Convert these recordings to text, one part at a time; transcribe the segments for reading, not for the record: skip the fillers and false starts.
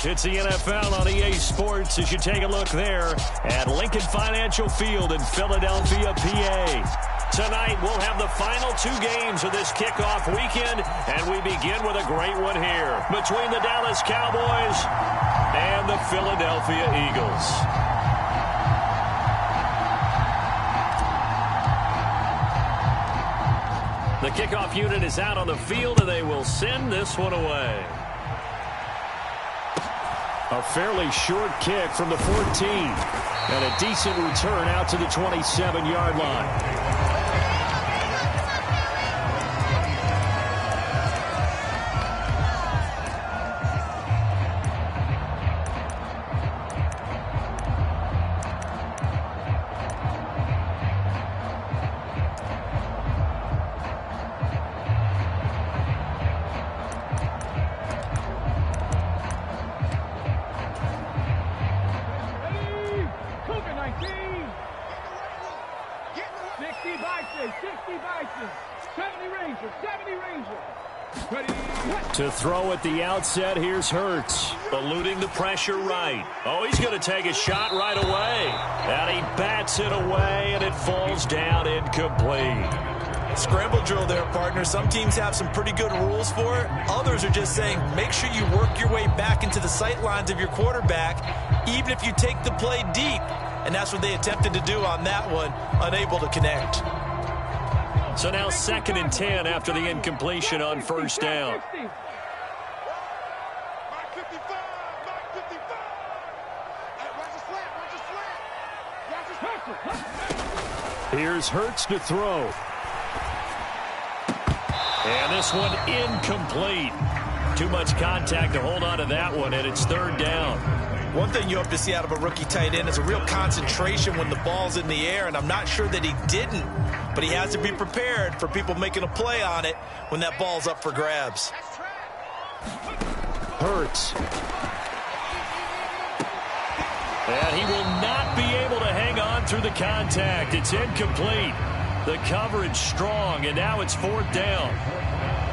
It's the NFL on EA Sports as you take a look there at Lincoln Financial Field in Philadelphia, PA. Tonight, we'll have the final two games of this kickoff weekend, and we begin with a great one here between the Dallas Cowboys and the Philadelphia Eagles. The kickoff unit is out on the field, and they will send this one away. A fairly short kick from the 14, and a decent return out to the 27-yard line. To throw at the outset, here's Hurts. Eluding the pressure right. Oh, he's going to take a shot right away. And he bats it away, and it falls down incomplete. Scramble drill there, partner. Some teams have some pretty good rules for it. Others are just saying, make sure you work your way back into the sight lines of your quarterback, even if you take the play deep. And that's what they attempted to do on that one, unable to connect. So now 2nd and 10 after the incompletion on first down. Here's Hurts to throw. And this one incomplete. Too much contact to hold on to that one, and it's 3rd down. One thing you hope to see out of a rookie tight end is a real concentration when the ball's in the air, and I'm not sure that he didn't, but he has to be prepared for people making a play on it when that ball's up for grabs. Hurts. And he will not be able to hang on through the contact. It's incomplete. The coverage strong, and now it's 4th down.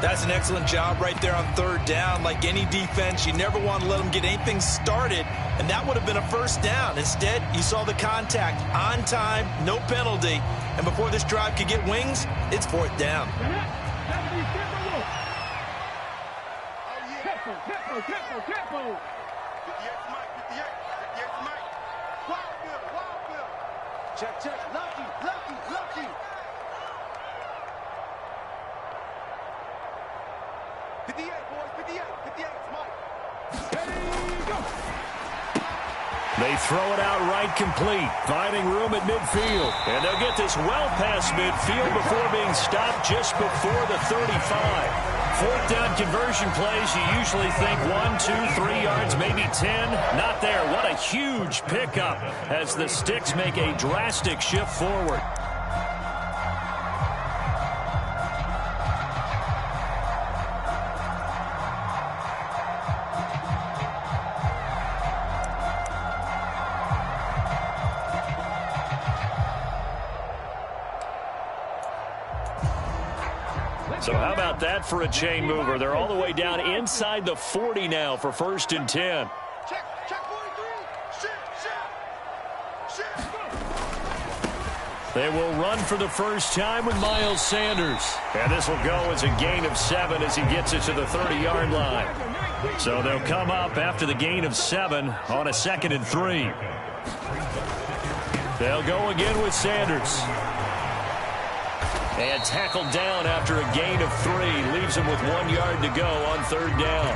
That's an excellent job right there on 3rd down. Like any defense, you never want to let them get anything started, and that would have been a 1st down. Instead, you saw the contact on time, no penalty, and before this drive could get wings, it's 4th down. Check. Lucky. 58, boys, 58, it's Mike. There you go. They throw it out right complete, finding room at midfield. And they'll get this well past midfield before being stopped just before the 35. 4th down conversion plays, you usually think 1, 2, 3 yards, maybe 10. Not there. What a huge pickup as the Sticks make a drastic shift forward. So how about that for a chain mover? They're all the way down inside the 40 now for 1st and 10. Check 43. Shit. They will run for the first time with Miles Sanders. And this will go as a gain of 7 as he gets it to the 30-yard line. So they'll come up after the gain of 7 on a 2nd and 3. They'll go again with Sanders. And tackled down after a gain of 3. Leaves him with 1 yard to go on 3rd down.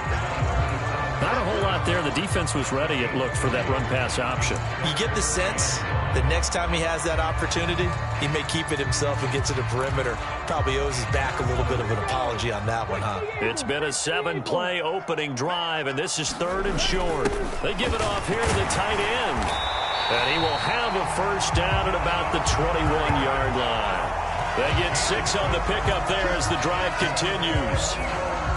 Not a whole lot there. The defense was ready, it looked, for that run-pass option. You get the sense that next time he has that opportunity, he may keep it himself and get to the perimeter. Probably owes his back a little bit of an apology on that one, huh? It's been a 7-play opening drive, and this is 3rd and short. They give it off here to the tight end. And he will have a first down at about the 21-yard line. They get 6 on the pickup there as the drive continues.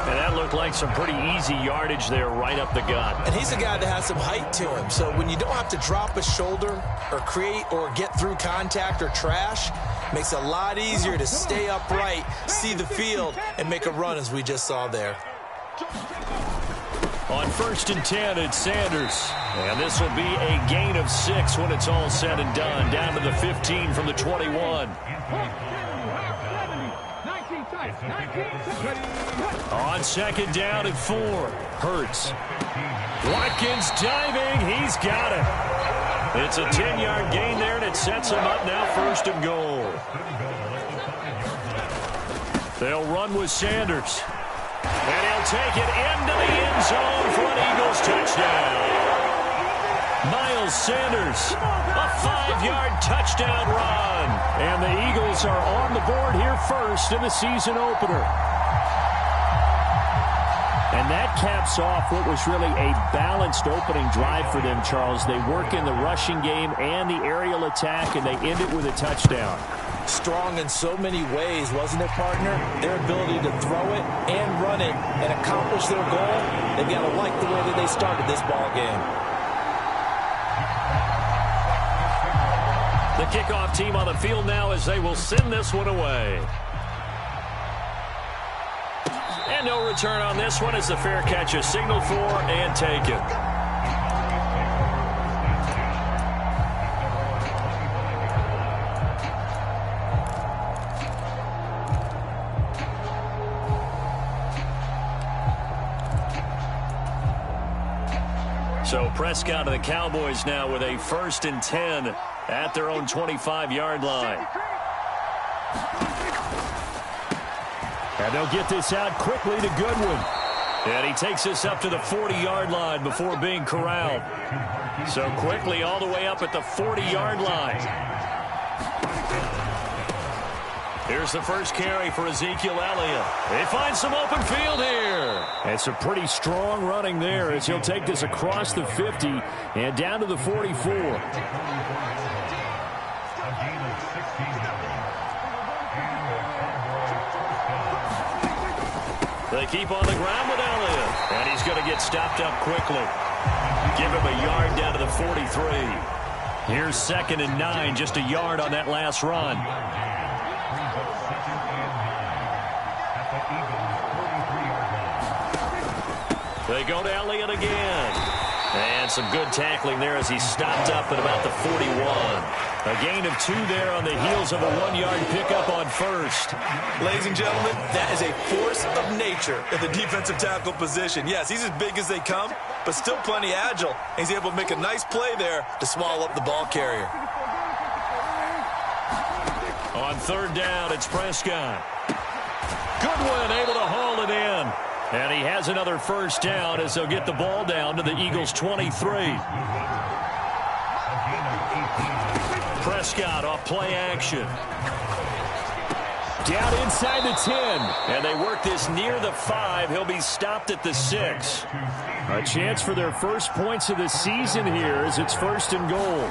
And that looked like some pretty easy yardage there right up the gut. And he's a guy that has some height to him. So when you don't have to drop a shoulder or create or get through contact or trash, makes it a lot easier to stay upright, see the field, and make a run as we just saw there. On 1st and 10, it's Sanders. And this will be a gain of 6 when it's all said and done. Down to the 15 from the 21. On 2nd down and 4. Hurts. Watkins diving. He's got it. It's a 10-yard gain there, and it sets him up now 1st and goal. They'll run with Sanders. And he'll take it into the end zone for an Eagles touchdown. Miles Sanders, a 5-yard touchdown run. And the Eagles are on the board here first in the season opener. And that caps off what was really a balanced opening drive for them, Charles. They work in the rushing game and the aerial attack, and they end it with a touchdown. Strong in so many ways, wasn't it, partner? Their ability to throw it and run it and accomplish their goal, they've got to like the way that they started this ball game. The kickoff team on the field now as they will send this one away. And no return on this one as the fair catch is signaled for and taken. So Prescott and the Cowboys now with a 1st and 10 at their own 25-yard line. And they'll get this out quickly to Goodwin. And he takes this up to the 40-yard line before being corralled. So quickly all the way up at the 40-yard line. Here's the first carry for Ezekiel Elliott. They find some open field here. And some pretty strong running there as he'll take this across the 50 and down to the 44. They keep on the ground with Elliott. And he's going to get stopped up quickly. Give him a yard down to the 43. Here's 2nd and 9, just a yard on that last run. They go to Elliott again. And some good tackling there as he stopped up at about the 41. A gain of 2 there on the heels of a 1-yard pickup on 1st. Ladies and gentlemen, that is a force of nature in the defensive tackle position. Yes, he's as big as they come, but still plenty agile. He's able to make a nice play there to swallow up the ball carrier. On 3rd down, it's Prescott. Goodwin able to haul it in. And he has another 1st down as they'll get the ball down to the Eagles' 23. Prescott off play action. Down inside the 10. And they work this near the 5. He'll be stopped at the 6. A chance for their first points of the season here as it's 1st and goal.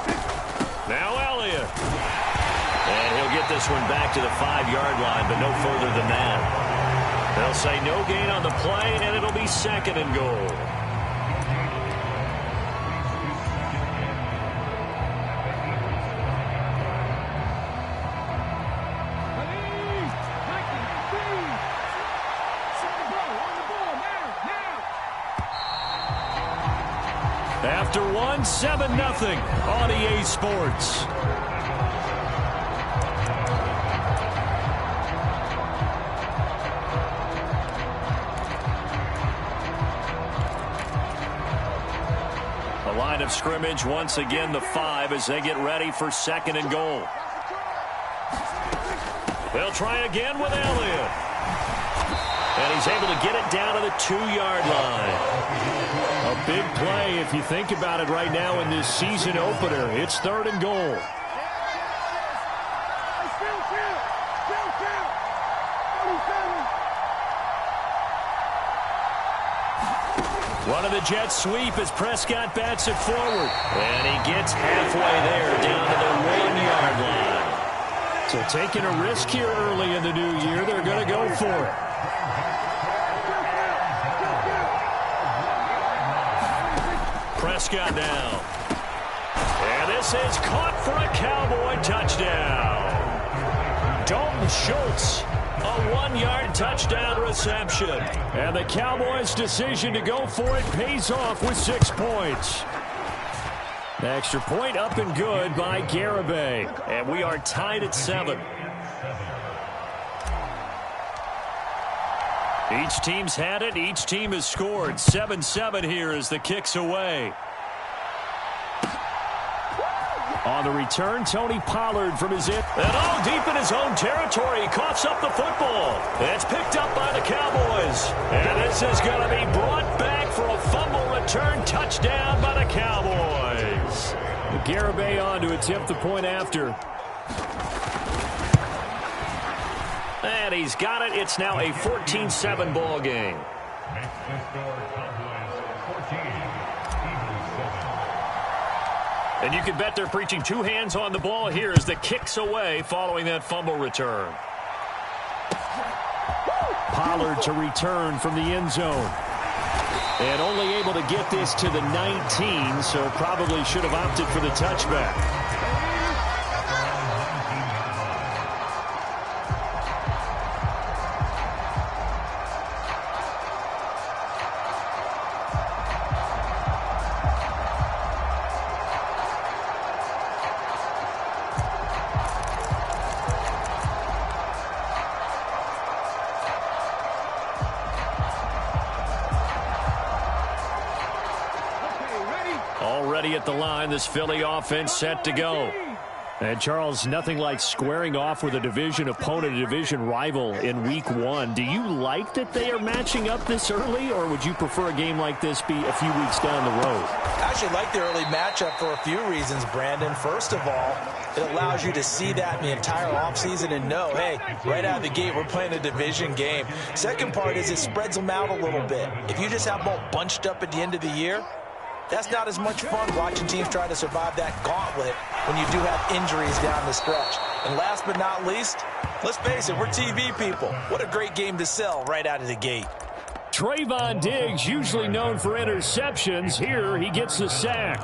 Now Elliott. And he'll get this one back to the 5-yard line, but no further than that. They'll say no gain on the play, and it'll be 2nd and goal. After 1, 7-0 on EA Sports. Line of scrimmage once again the 5 as they get ready for 2nd and goal. They'll try again with Elliott. And he's able to get it down to the 2-yard line. A big play if you think about it right now in this season opener. It's 3rd and goal. One of the Jets sweep as Prescott bats it forward. And he gets halfway there down to the 1-yard line. So taking a risk here early in the new year, they're going to go for it. Prescott now. And this is caught for a Cowboy touchdown. Dalton Schultz A 1-yard touchdown reception. And the Cowboys' decision to go for it pays off with 6 points. The extra point up and good by Garibay. And we are tied at 7. Each team's had it. Each team has scored. 7-7 here as the kick's away. On the return, Tony Pollard from his end. And all deep in his own territory. He coughs up the football. It's picked up by the Cowboys. And this is going to be brought back for a fumble return touchdown by the Cowboys. Garibay on to attempt the point after. And he's got it. It's now a 14-7 ball game. And you can bet they're preaching 2 hands on the ball here as the kick's away following that fumble return. Pollard to return from the end zone. And only able to get this to the 19, so probably should have opted for the touchback. Already at the line, this Philly offense set to go. And, Charles, nothing like squaring off with a division opponent, a division rival in Week 1. Do you like that they are matching up this early, or would you prefer a game like this be a few weeks down the road? I actually like the early matchup for a few reasons, Brandon. First of all, it allows you to see that in the entire offseason and know, hey, right out of the gate, we're playing a division game. Second part is it spreads them out a little bit. If you just have them all bunched up at the end of the year, that's not as much fun watching teams try to survive that gauntlet when you do have injuries down the stretch. And last but not least, let's face it, we're TV people. What a great game to sell right out of the gate. Trayvon Diggs, usually known for interceptions. Here, he gets the sack.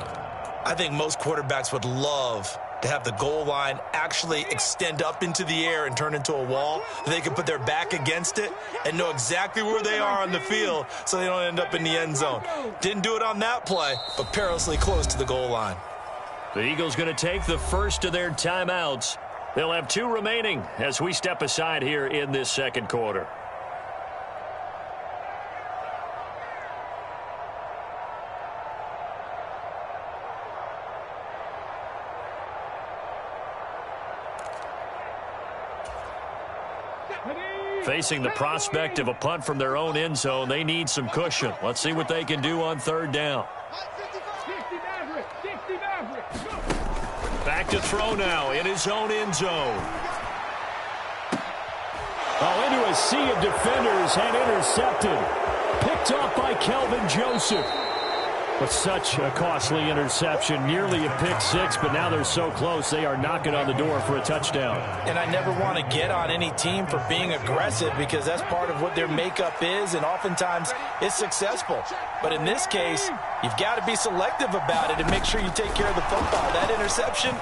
I think most quarterbacks would love to have the goal line actually extend up into the air and turn into a wall. They can put their back against it and know exactly where they are on the field so they don't end up in the end zone. Didn't do it on that play, but perilously close to the goal line. The Eagles going to take the first of their timeouts. They'll have 2 remaining as we step aside here in this second quarter. Facing the prospect of a punt from their own end zone, they need some cushion. Let's see what they can do on 3rd down. Back to throw now in his own end zone. Oh, into a sea of defenders and intercepted. Picked off by Kelvin Joseph. But such a costly interception, nearly a pick 6, but now they're so close they are knocking on the door for a touchdown. And I never want to get on any team for being aggressive because that's part of what their makeup is, and oftentimes it's successful. But in this case, you've got to be selective about it and make sure you take care of the football. That interception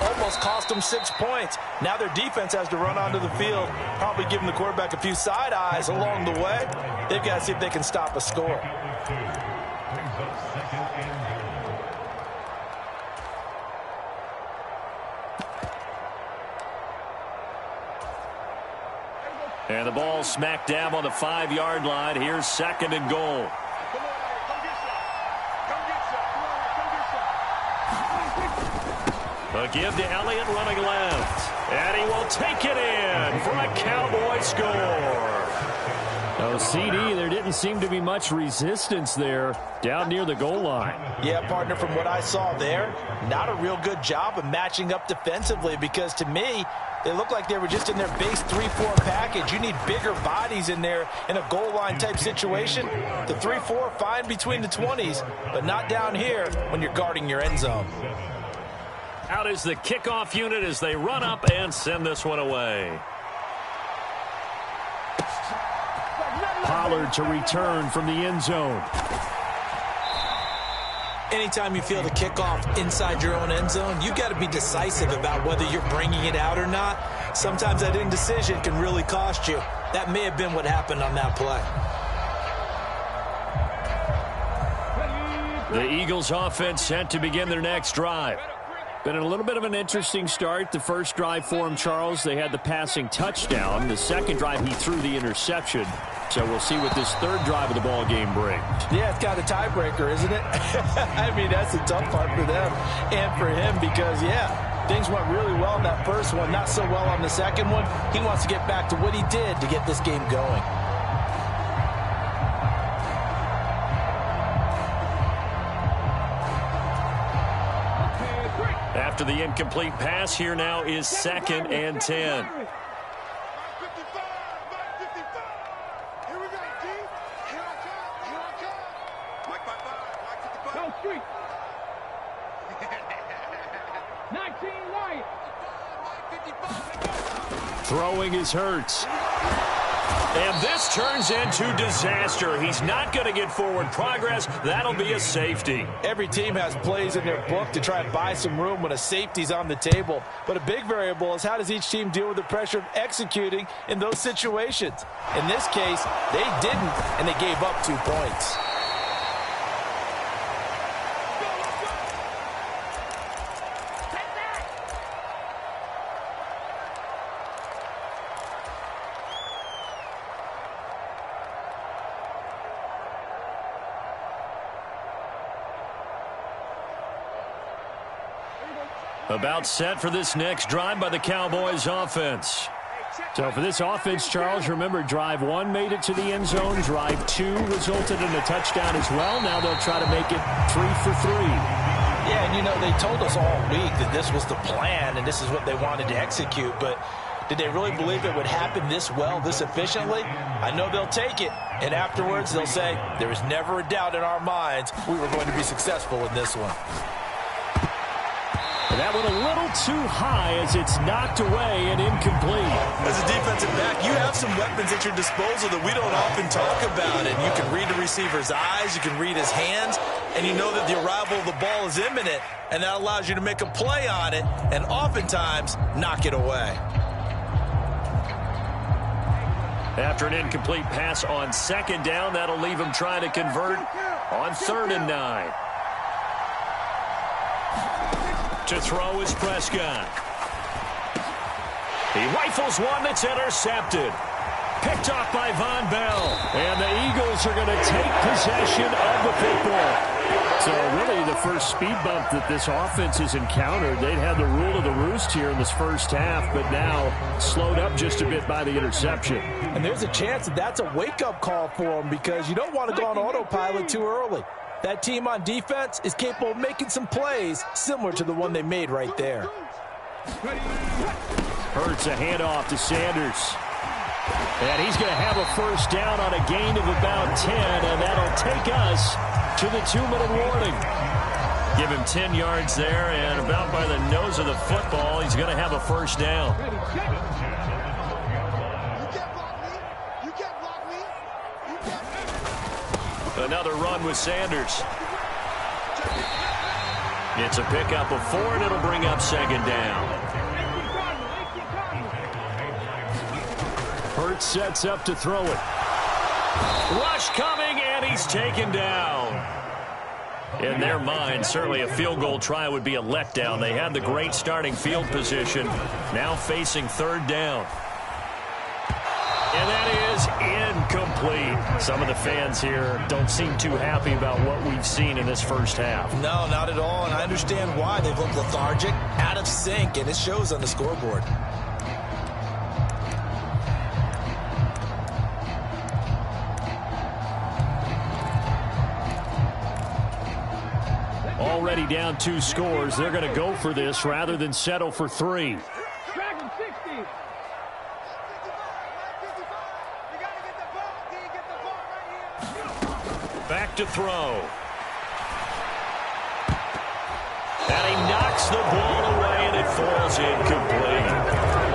almost cost them 6 points. Now their defense has to run onto the field, probably giving the quarterback a few side eyes along the way. They've got to see if they can stop a score. And the ball smack dab on the 5-yard line. Here's 2nd and goal. A give to Elliott running left. And he will take it in for a Cowboy score. Oh, CD, there didn't seem to be much resistance there down near the goal line. Yeah, partner, from what I saw there, not a real good job of matching up defensively because to me, they look like they were just in their base 3-4 package. You need bigger bodies in there in a goal line type situation. The 3-4 fine between the 20s, but not down here when you're guarding your end zone. Out is the kickoff unit as they run up and send this one away. Pollard to return from the end zone. Anytime you feel the kickoff inside your own end zone, you've got to be decisive about whether you're bringing it out or not. Sometimes that indecision can really cost you. That may have been what happened on that play. The Eagles offense set to begin their next drive. Been a little bit of an interesting start. The first drive for him, Charles, they had the passing touchdown. The second drive, he threw the interception. So we'll see what this third drive of the ball game brings. Yeah, it's kind of a tiebreaker, isn't it? I mean, that's the tough part for them and for him because, yeah, things went really well in that first one, not so well on the second one. He wants to get back to what he did to get this game going. After the incomplete pass, here now is 2nd and 10. Throwing is Hurts. And this turns into disaster. He's not going to get forward progress. That'll be a safety. Every team has plays in their book to try and buy some room when a safety's on the table. But a big variable is how does each team deal with the pressure of executing in those situations. In this case, they didn't, and they gave up 2 points. About set for this next drive by the Cowboys offense. So for this offense, Charles, remember, drive 1 made it to the end zone. Drive 2 resulted in a touchdown as well. Now they'll try to make it 3 for 3. Yeah, and you know, they told us all week that this was the plan and this is what they wanted to execute. But did they really believe it would happen this well, this efficiently? I know they'll take it. And afterwards, they'll say, there was never a doubt in our minds we were going to be successful in this one. That one a little too high as it's knocked away and incomplete. As a defensive back, you have some weapons at your disposal that we don't often talk about. And you can read the receiver's eyes, you can read his hands, and you know that the arrival of the ball is imminent, and that allows you to make a play on it and oftentimes knock it away. After an incomplete pass on 2nd down, that'll leave him trying to convert on 3rd and 9. To throw is Prescott. He rifles one that's intercepted. Picked off by Von Bell. And the Eagles are going to take possession of the football. So really the first speed bump that this offense has encountered. They'd had the rule of the roost here in this first half, but now slowed up just a bit by the interception. And there's a chance that that's a wake-up call for them because you don't want to go on autopilot too early. That team on defense is capable of making some plays similar to the one they made right there. Hurts a handoff to Sanders. And he's going to have a first down on a gain of about 10, and that'll take us to the 2-minute warning. Give him 10 yards there, and about by the nose of the football, he's going to have a first down. Another run with Sanders. It's a pickup of 4, and it'll bring up 2nd down. Hurts sets up to throw it. Rush coming, and he's taken down. In their mind, certainly a field goal try would be a letdown. They had the great starting field position, now facing 3rd down. And that is incomplete. Some of the fans here don't seem too happy about what we've seen in this first half. No, not at all, and I understand why. They've looked lethargic, out of sync, and it shows on the scoreboard. Already down 2 scores. They're going to go for this rather than settle for 3. Back to throw. And he knocks the ball away, and it falls incomplete.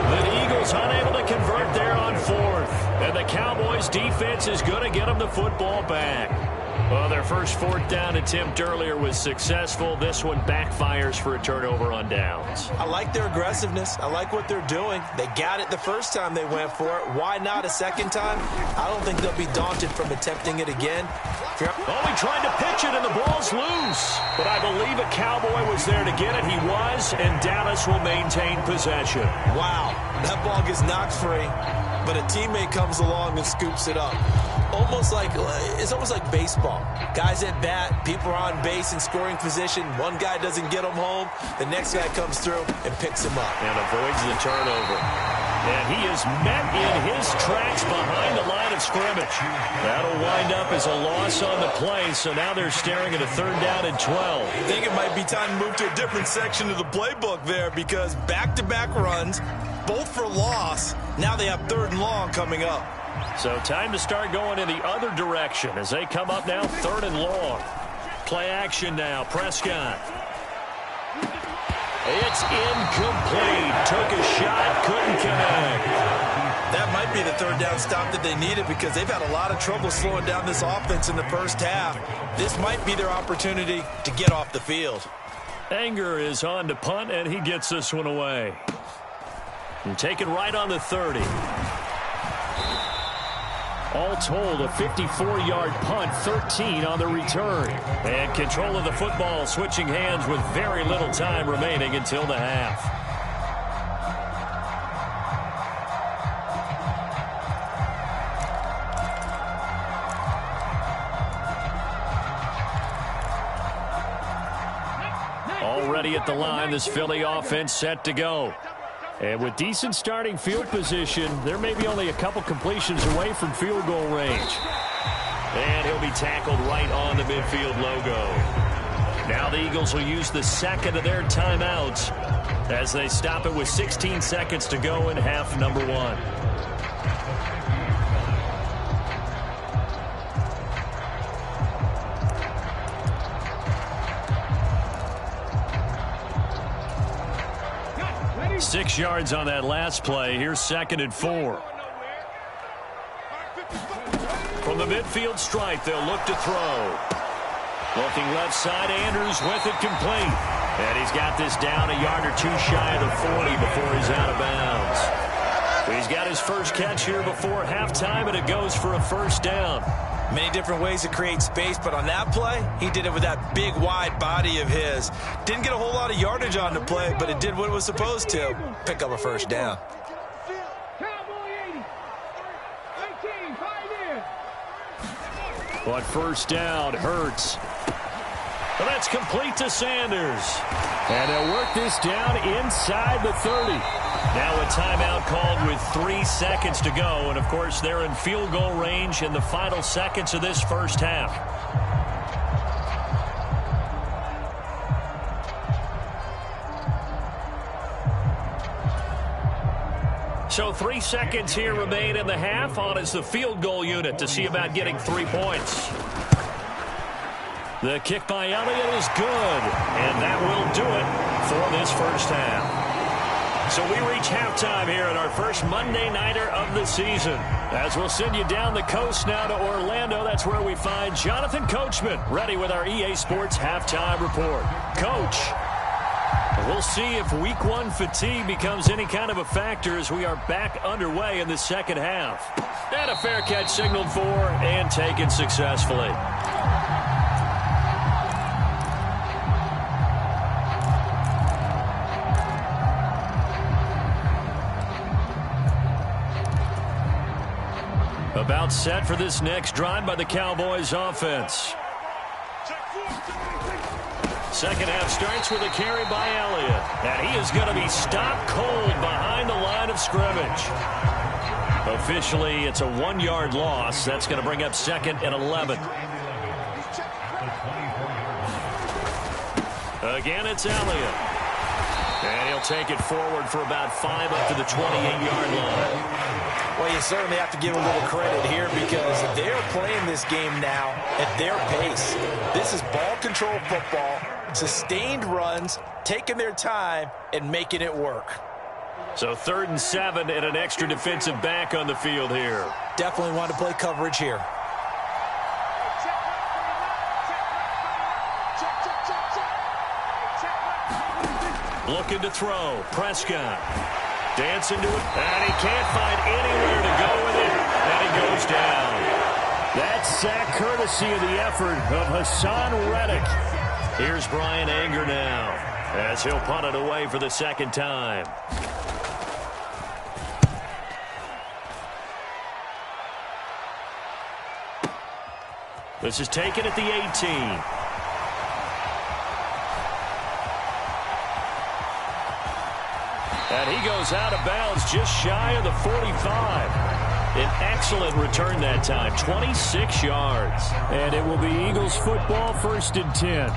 The Eagles unable to convert there on 4th. And the Cowboys defense is going to get them the football back. Well, their first fourth down attempt earlier was successful. This one backfires for a turnover on downs. I like their aggressiveness. I like what they're doing. They got it the first time they went for it. Why not a second time? I don't think they'll be daunted from attempting it again. Oh, he tried to pitch it, and the ball's loose. But I believe a Cowboy was there to get it. He was, and Dallas will maintain possession. Wow, that ball gets knocked free, but a teammate comes along and scoops it up. It's almost like baseball. Guys at bat, people are on base in scoring position. One guy doesn't get them home. The next guy comes through and picks him up. And avoids the turnover. And he is met in his tracks behind the line of scrimmage. That'll wind up as a loss on the play, so now they're staring at a 3rd down and 12. I think it might be time to move to a different section of the playbook there, because back-to-back runs, both for loss. Now they have 3rd and long coming up. So time to start going in the other direction as they come up now 3rd and long. Play action now. Prescott. It's incomplete. Took a shot, couldn't connect. That might be the 3rd down stop that they needed, because they've had a lot of trouble slowing down this offense in the first half. This might be their opportunity to get off the field. Anger is on to punt, and he gets this one away. And taken right on the 30. All told, a 54-yard punt, 13 on the return. And control of the football switching hands with very little time remaining until the half. Already at the line, this Philly offense set to go. And with decent starting field position, there may be only a couple completions away from field goal range. And he'll be tackled right on the midfield logo. Now the Eagles will use the second of their timeouts as they stop it with 16 seconds to go in half number 1. Six yards on that last play. Here's 2nd and 4. From the midfield stripe, they'll look to throw. Looking left side, Andrews with it complete. And he's got this down a yard or 2 shy of the 40 before he's out of bounds. He's got his first catch here before halftime, and it goes for a 1st down. Many different ways to create space, but on that play, he did it with that big, wide body of his. Didn't get a whole lot of yardage on the play, but it did what it was supposed to. Pick up a 1st down. But 1st down hurts. But that's complete to Sanders. And he'll work this down inside the 30. Now a timeout called with 3 seconds to go. And, of course, they're in field goal range in the final seconds of this first half. So 3 seconds here remain in the half. On is the field goal unit to see about getting 3 points. The kick by Elliott is good, and that will do it for this first half. So we reach halftime here at our first Monday Nighter of the season. As we'll send you down the coast now to Orlando, that's where we find Jonathan Coachman, ready with our EA Sports Halftime Report. Coach, we'll see if Week 1 fatigue becomes any kind of a factor as we are back underway in the second half. And a fair catch signaled for and taken successfully. About set for this next drive by the Cowboys offense. Second half starts with a carry by Elliott. And he is going to be stopped cold behind the line of scrimmage. Officially, it's a 1-yard loss. That's going to bring up 2nd and 11. Again, it's Elliott. And he'll take it forward for about 5 up to the 28-yard line. Well, you certainly have to give a little credit here because they're playing this game now at their pace. This is ball control football, sustained runs, taking their time, and making it work. So 3rd and 7 and an extra defensive back on the field here. Definitely want to play coverage here. Looking to throw. Prescott. Dancing to it. And he can't find anywhere to go with it. And he goes down. That sack courtesy of the effort of Hassan Reddick. Here's Brian Anger now as he'll punt it away for the second time. This is taken at the 18. And he goes out of bounds just shy of the 45. An excellent return that time, 26 yards. And it will be Eagles football, 1st and 10.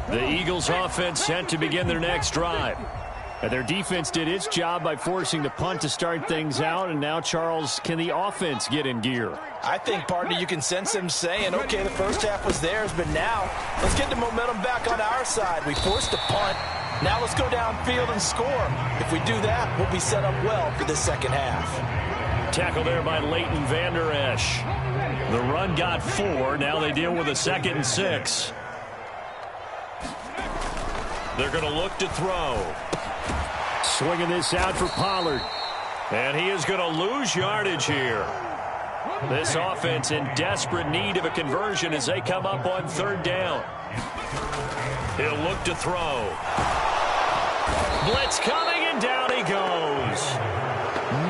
The Eagles offense set to begin their next drive. And their defense did its job by forcing the punt to start things out. And now, Charles, can the offense get in gear? I think, partner, you can sense them saying, okay, the first half was theirs, but now let's get the momentum back on our side. We forced a punt. Now let's go downfield and score. If we do that, we'll be set up well for the second half. Tackle there by Leighton Vander Esch. The run got 4. Now they deal with a 2nd and 6. They're going to look to throw. Swinging this out for Pollard. And he is going to lose yardage here. This offense in desperate need of a conversion as they come up on 3rd down. He'll look to throw. Blitz coming, and down he goes.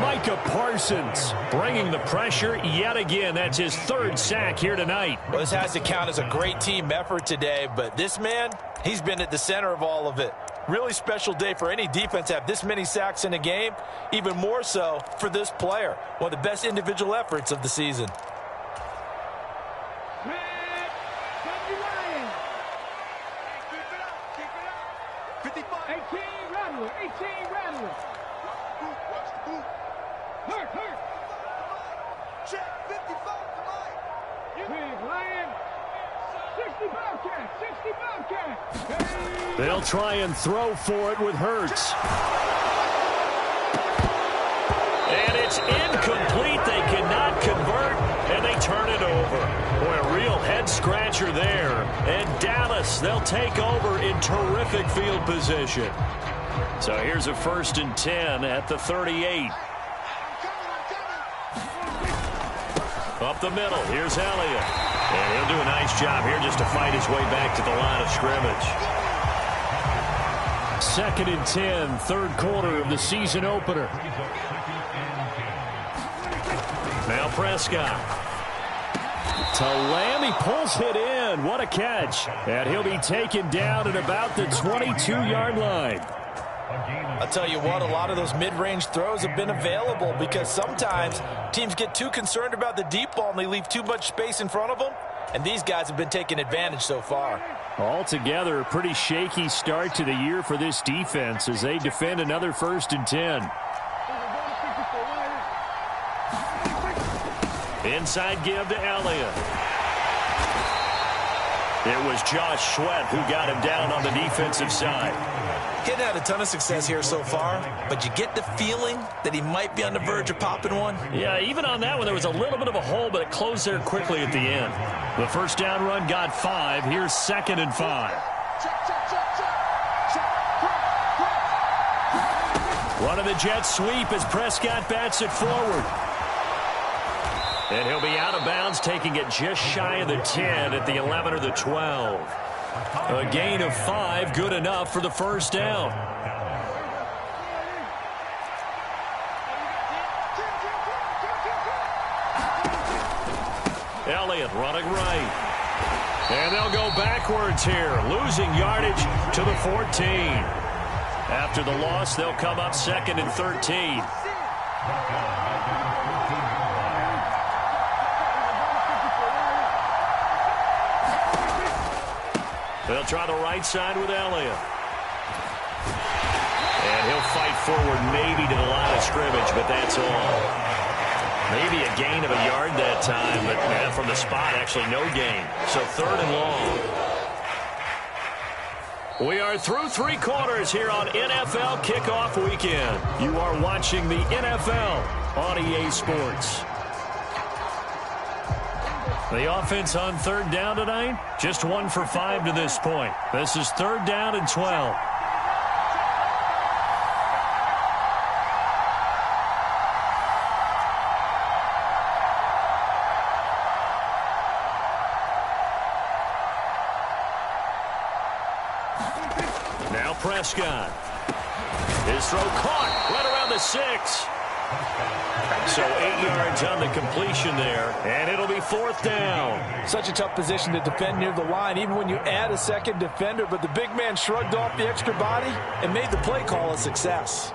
Micah Parsons bringing the pressure yet again. That's his 3rd sack here tonight. Well, this has to count as a great team effort today, but this man, he's been at the center of all of it. Really special day for any defense to have this many sacks in a game, even more so for this player. One of the best individual efforts of the season. They'll try and throw for it with Hurts. And it's incomplete. They cannot convert, and they turn it over. Boy, a real head-scratcher there. And Dallas, they'll take over in terrific field position. So here's a 1st and 10 at the 38. Up the middle, here's Elliott. And he'll do a nice job here just to fight his way back to the line of scrimmage. 2nd and 10, 3rd quarter of the season opener. Now Prescott. To Lamb, he pulls it in. What a catch. And he'll be taken down at about the 22-yard line. I'll tell you what, a lot of those mid-range throws have been available because sometimes teams get too concerned about the deep ball and they leave too much space in front of them. And these guys have been taking advantage so far. Altogether, a pretty shaky start to the year for this defense as they defend another 1st and 10. Inside give to Elliott. It was Josh Sweat who got him down on the defensive side. He hadn't had a ton of success here so far, but you get the feeling that he might be on the verge of popping one. Yeah, even on that one, there was a little bit of a hole, but it closed there quickly at the end. The 1st down run got 5. Here's 2nd and 5. One of the Jets sweep as Prescott bats it forward. And he'll be out of bounds, taking it just shy of the 10 at the 11 or the 12. A gain of 5, good enough for the 1st down. Elliott running right. And they'll go backwards here, losing yardage to the 14. After the loss, they'll come up 2nd and 13. They'll try the right side with Elliott. And he'll fight forward maybe to the line of scrimmage, but that's all. Maybe a gain of a yard that time, but from the spot, actually no gain. So 3rd and long. We are through 3 quarters here on NFL Kickoff Weekend. You are watching the NFL on EA Sports. The offense on 3rd down tonight, just 1 for 5 to this point. This is 3rd down and 12. Now Prescott. His throw caught right around the 6. So 8 yards on the completion there, and it'll be 4th down. Such a tough position to defend near the line, even when you add a second defender, but the big man shrugged off the extra body and made the play call a success.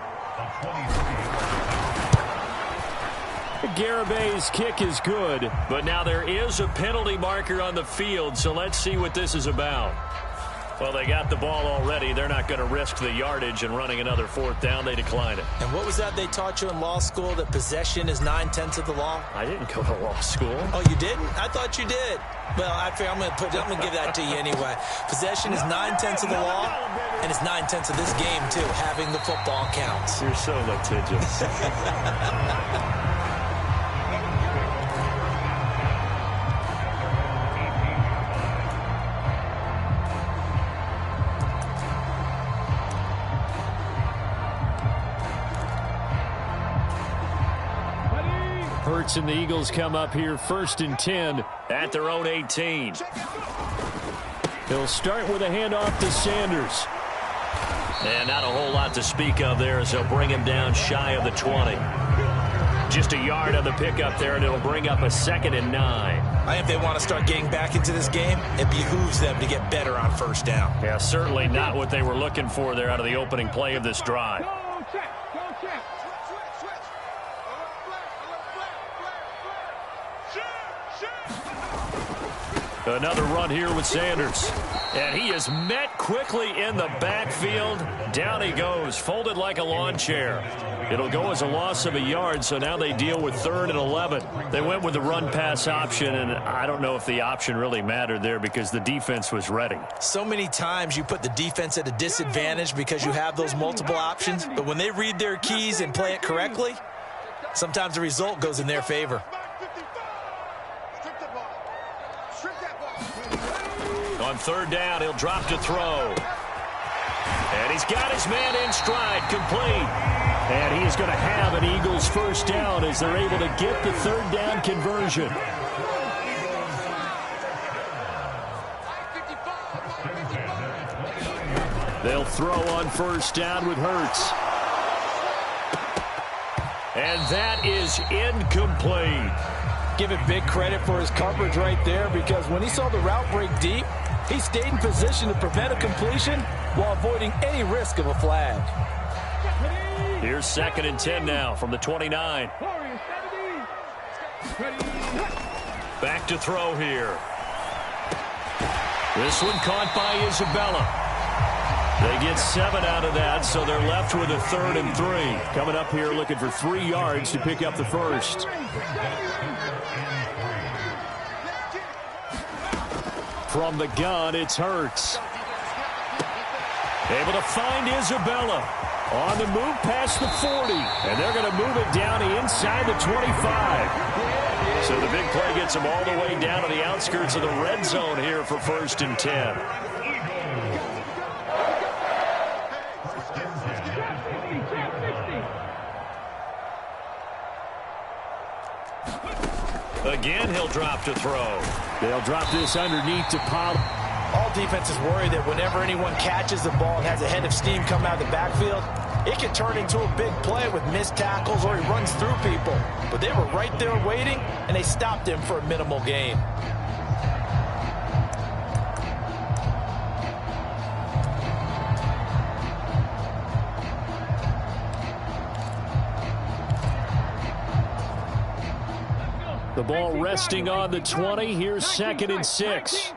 Garabay's kick is good, but now there is a penalty marker on the field, so let's see what this is about. Well, they got the ball already. They're not going to risk the yardage and running another 4th down. They declined it. And what was that they taught you in law school, that possession is 9/10 of the law? I didn't go to law school. Oh, you didn't? I thought you did. Well, I figure I'm going to give that to you anyway. Possession is 9/10 of the law, and it's 9/10 of this game, too. Having the football counts. You're so litigious. Hurts and the Eagles come up here 1st and 10 at their own 18. He'll start with a handoff to Sanders. And not a whole lot to speak of there as they'll bring him down shy of the 20. Just a yard on the pickup there, and it'll bring up a 2nd and 9. I think if they want to start getting back into this game, it behooves them to get better on 1st down. Yeah, certainly not what they were looking for there out of the opening play of this drive. Another run here with Sanders. And he is met quickly in the backfield. Down he goes, folded like a lawn chair. It'll go as a loss of a yard, so now they deal with 3rd and 11. They went with the run-pass option, and I don't know if the option really mattered there because the defense was ready. So many times you put the defense at a disadvantage because you have those multiple options, but when they read their keys and play it correctly, sometimes the result goes in their favor. On 3rd down, he'll drop to throw. And he's got his man in stride, complete. And he is going to have an Eagles 1st down as they're able to get the 3rd down conversion. They'll throw on 1st down with Hurts. And that is incomplete. Give it big credit for his coverage right there, because when he saw the route break deep, he stayed in position to prevent a completion while avoiding any risk of a flag. Here's 2nd and 10 now from the 29. Back to throw here. This one caught by Isabella. They get 7 out of that, so they're left with a 3rd and 3. Coming up here looking for 3 yards to pick up the 1st. From the gun, it's Hurts. Able to find Isabella. On the move past the 40. And they're going to move it down inside the 25. So the big play gets them all the way down to the outskirts of the red zone here for 1st and 10. Again, he'll drop to throw. They'll drop this underneath to Pollard. All defenses worry that whenever anyone catches the ball and has a head of steam come out of the backfield, it can turn into a big play with missed tackles or he runs through people. But they were right there waiting, and they stopped him for a minimal gain. The ball resting on the 20. Here's 2nd and 6.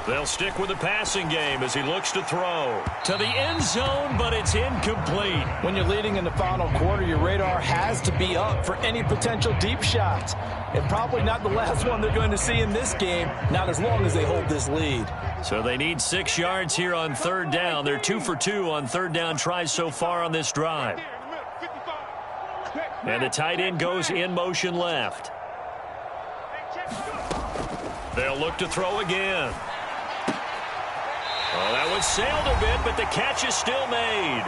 They'll stick with the passing game as he looks to throw. To the end zone, but it's incomplete. When you're leading in the final quarter, your radar has to be up for any potential deep shots. And probably not the last one they're going to see in this game, not as long as they hold this lead. So they need 6 yards here on third down. They're 2 for 2 on third down tries so far on this drive. And the tight end goes in motion left. They'll look to throw again. Oh, that one sailed a bit, but the catch is still made.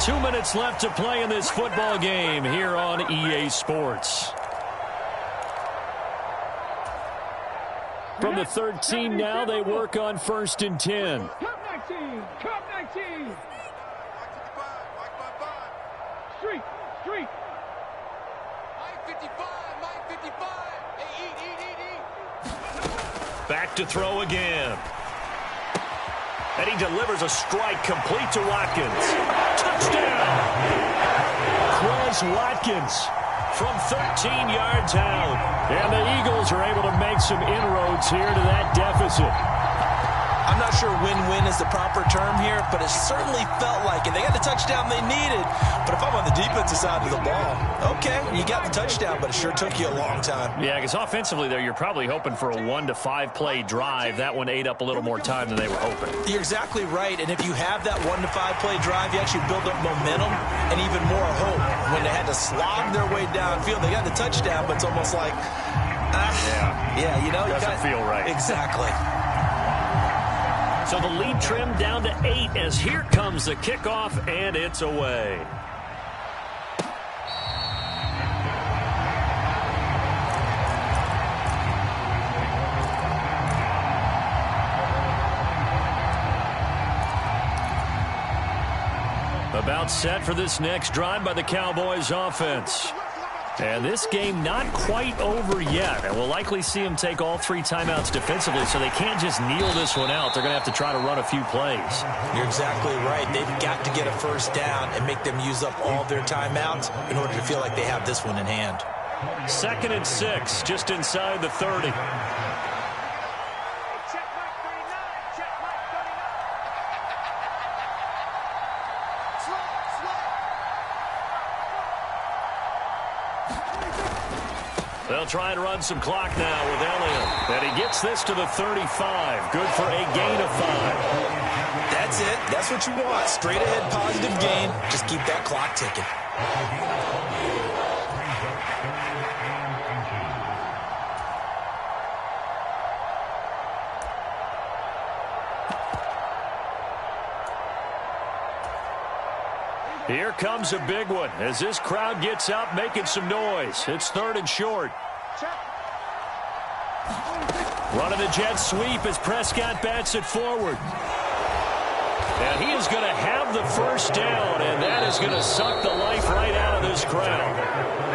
2 minutes left to play in this football game here on EA Sports. From the 13 now, they work on 1st and 10. Cup 19. Cup 19. Street. Street. Mike 55. Mike 55. Hey, eat. Back to throw again. And he delivers a strike complete to Watkins. Touchdown! Chris Watkins from 13 yards out. And the Eagles are able to make some inroads here to that deficit. I'm not sure win-win is the proper term here, but it certainly felt like it. They got the touchdown they needed. But if I'm on the defensive side of the ball, okay, you got the touchdown, but it sure took you a long time. Yeah, because offensively there, you're probably hoping for a 1 to 5 play drive. That one ate up a little more time than they were hoping. You're exactly right, and if you have that 1 to 5 play drive, you actually build up momentum and even more hope. When they had to slog their way downfield, they got the touchdown, but it's almost like, yeah, you know, doesn't feel right. Exactly. So the lead trimmed down to 8 as here comes the kickoff, and it's away. About set for this next drive by the Cowboys offense. And this game not quite over yet. And we'll likely see them take all 3 timeouts defensively, so they can't just kneel this one out. They're going to have to try to run a few plays. You're exactly right. They've got to get a first down and make them use up all their timeouts in order to feel like they have this one in hand. 2nd and 6, just inside the 30. They'll try and run some clock now with Elliott. And he gets this to the 35. Good for a gain of 5. That's it. That's what you want. Straight ahead positive gain. Just keep that clock ticking. Here comes a big one as this crowd gets up making some noise. It's 3rd and short. Running the jet sweep as Prescott bats it forward. And he is going to have the first down, and that is going to suck the life right out of this crowd.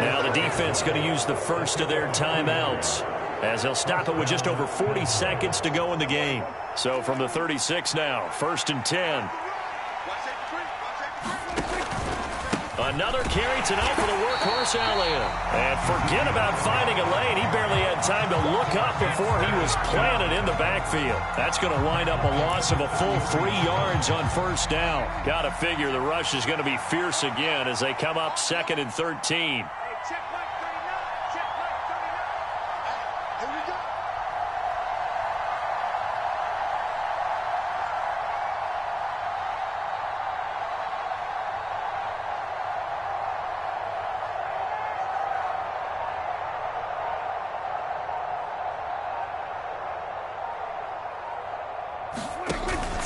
Now the defense going to use the first of their timeouts as they'll stop it with just over 40 seconds to go in the game. So from the 36 now, 1st and 10. Another carry tonight for the workhorse Elliott. And forget about finding a lane. He barely had time to look up before he was planted in the backfield. That's going to wind up a loss of a full 3 yards on 1st down. Got to figure the rush is going to be fierce again as they come up 2nd and 13.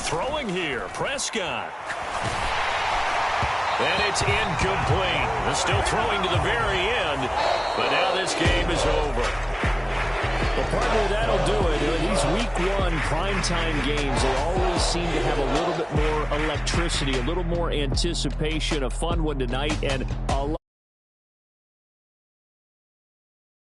Throwing here, Prescott. And it's incomplete. They're still throwing to the very end, but now this game is over. Well, partly that'll do it. These Week 1 primetime games, they always seem to have a little bit more electricity, a little more anticipation, a fun one tonight, and a lot